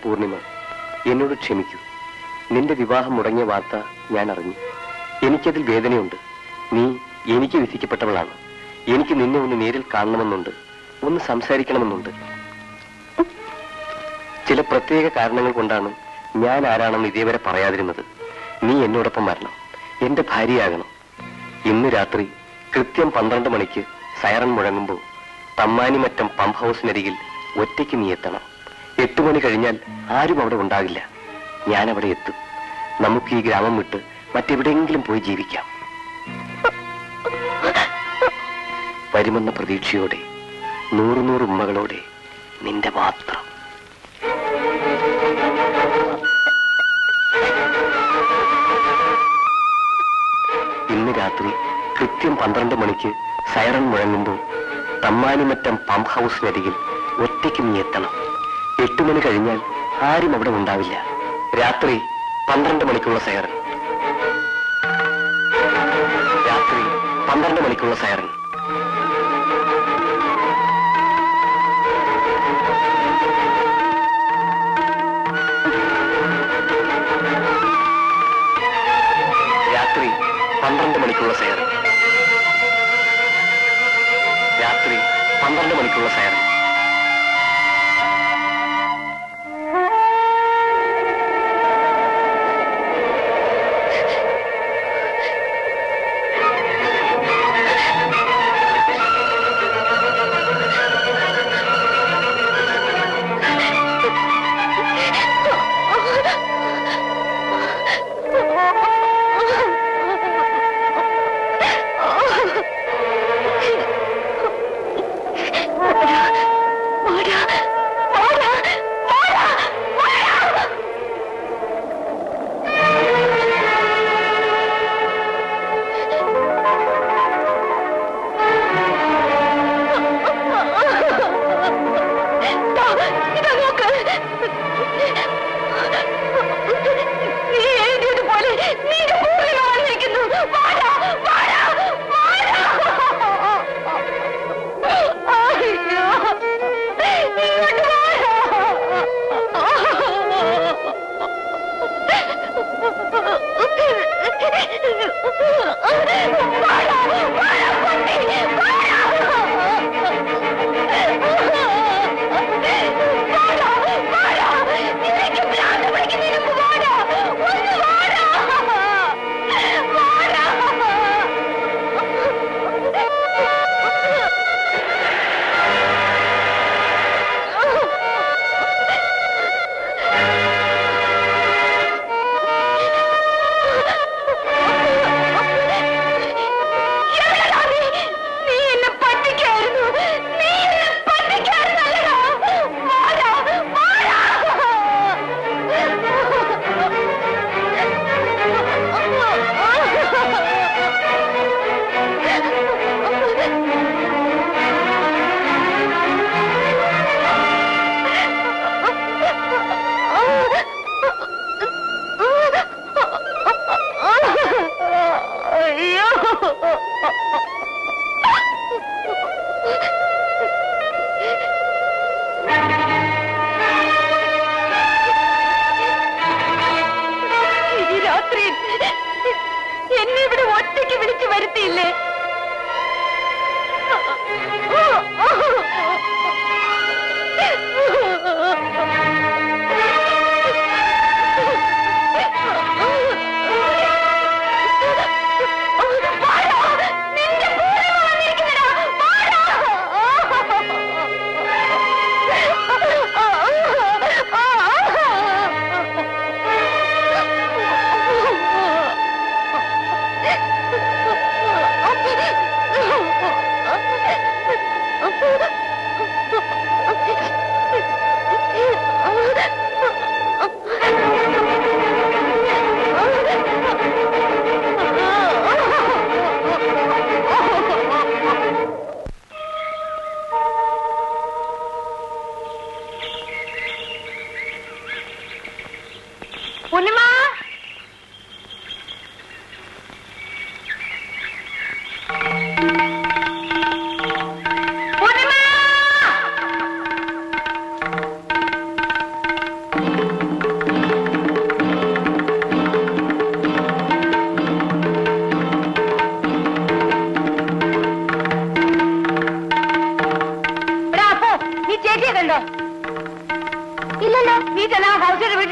പൂർണിമ, എന്നോട് ക്ഷമിക്കൂ. നിന്റെ വിവാഹം മുടങ്ങിയ വാർത്ത ഞാൻ അറിഞ്ഞു. എനിക്കതിൽ വേദനയുണ്ട്. നീ എനിക്ക് വിധിക്കപ്പെട്ടവളാണ്. എനിക്ക് നിന്നെ ഒന്ന് നേരിൽ കാണണമെന്നുണ്ട്, ഒന്ന് സംസാരിക്കണമെന്നുണ്ട്. ചില പ്രത്യേക കാരണങ്ങൾ കൊണ്ടാണ് ഞാൻ ആരാണെന്ന് ഇതേവരെ പറയാതിരുന്നത്. നീ എന്നോടൊപ്പം വരണം, എന്റെ ഭാര്യയാകണം. ഇന്ന് രാത്രി കൃത്യം 12 മണിക്ക് സൈറൺ മുഴങ്ങുമ്പോൾ തമ്മാനിമറ്റം പമ്പ് ഹൗസിനരികിൽ ഒറ്റയ്ക്ക് നീ എത്തണം. 8 മണി കഴിഞ്ഞാൽ ആരും അവിടെ ഉണ്ടാകില്ല. ഞാൻ അവിടെ എത്തും. നമുക്ക് ഈ ഗ്രാമം വിട്ട് മറ്റെവിടെയെങ്കിലും പോയി ജീവിക്കാം. വരുമെന്ന പ്രതീക്ഷയോടെ, 100 ഉമ്മകളോടെ, നിന്റെ മാത്രം. ഇന്ന് രാത്രി കൃത്യം 12 മണിക്ക് സൈറൺ മുഴങ്ങുമ്പോൾ തമ്മാനിമറ്റം പമ്പ് ഹൗസിനരികിൽ ഒറ്റയ്ക്ക് നീ എത്തണം. 8 മണി കഴിഞ്ഞാൽ ആരും അവിടെ ഉണ്ടാവില്ല. രാത്രി 12 മണിക്കുള്ള സൈറൺ. രാത്രി 12 മണിക്കുള്ള സൈറൺ. രാത്രി 12 മണിക്കുള്ള സൈറൺ. രാത്രി 12 മണിക്കുള്ള സൈറൺ.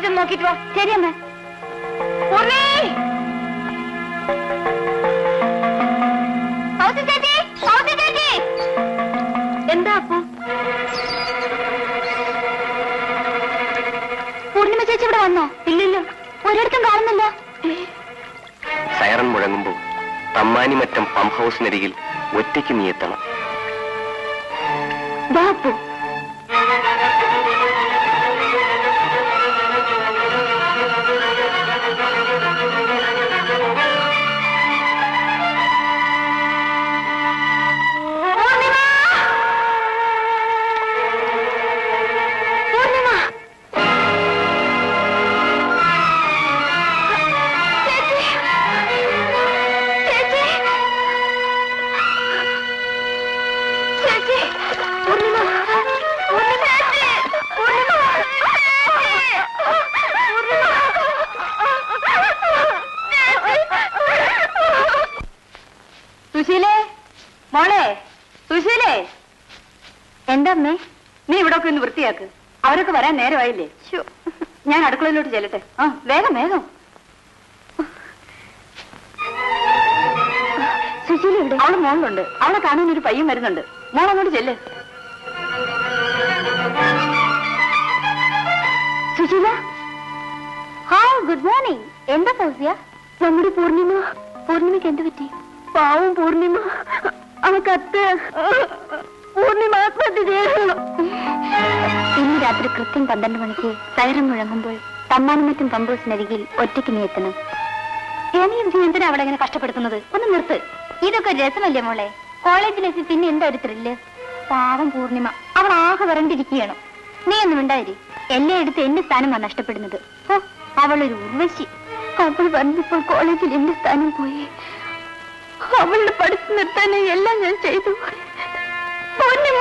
കോളേജിൽ ചെന്ന് നോക്കിട്ട് വാ. ശരി അമ്മ. എന്താ അപ്പു? പൂർണിമ ചേച്ചി ഇവിടെ വന്നോ? ഇല്ലല്ലോ, ഒരിടത്തും കാണുന്നില്ല. സൈറൺ മുഴങ്ങുമ്പോൾ തമ്മാനിമറ്റം പമ്പ് ഹൗസിനരികിൽ ഒറ്റയ്ക്ക് നീ എത്തണം. ബാപ്പു സുശീലേ, മോളെ സുശീലേ. എന്താമ്മേ? നീ ഇവിടെ ഒക്കെ ഒന്ന് വൃത്തിയാക്ക്. അവരൊക്കെ വരാൻ നേരമായില്ലേ? ഞാൻ അടുക്കളയിലോട്ട് ചെല്ലട്ടെ. ആ വേഗം വേഗം. സുശീല ഇവിടെ? അവള് മോളിലുണ്ട്. അവളെ കാണാൻ ഒരു പയ്യൻ വരുന്നുണ്ട്. മോളങ്ങോട്ട് ചെല്ല്. സുശീല. Hi, good morning. എന്താ ഫൗസിയ? നമ്മുടെ പൂർണിമയ്ക്ക് എന്ത് പറ്റി? പാവം പൂർണിമ. അവക്കത്ത് പൂർണിമ ആത്മഹത്യ ചെയ്യണം. ഇന്ന് രാത്രി കൃത്യം 12 മണിക്ക് സൈറൺ മുഴങ്ങുമ്പോൾ തമ്മാനമറ്റും പമ്പൂസിനരികിൽ ഒറ്റയ്ക്ക് നീ എത്തണം. എന്തിനാ അവിടെ ഇങ്ങനെ കഷ്ടപ്പെടുത്തുന്നത്? ഒന്ന് നിർത്ത്. ഇതൊക്കെ രസമല്ലേ മോളെ? കോളേജിലെത്തി പിന്നെ എന്താ ഒരു ത്രില്ല്? പാവം പൂർണിമ, അവൾ ആകെ വരണ്ടിരിക്കുകയാണ്. നീ ഒന്നും ഉണ്ടായി. എല്ലായിടത്തും എന്റെ സ്ഥാനമാണ് നഷ്ടപ്പെടുന്നത്. ഓ, അവളൊരു ഉർവശി. അവൾ വന്നപ്പോൾ കോളേജിൽ എന്റെ സ്ഥാനം പോയി. അവളുടെ പഠിച്ചു നിർത്താൻ എല്ലാം ഞാൻ ചെയ്തു. പൂർണിമ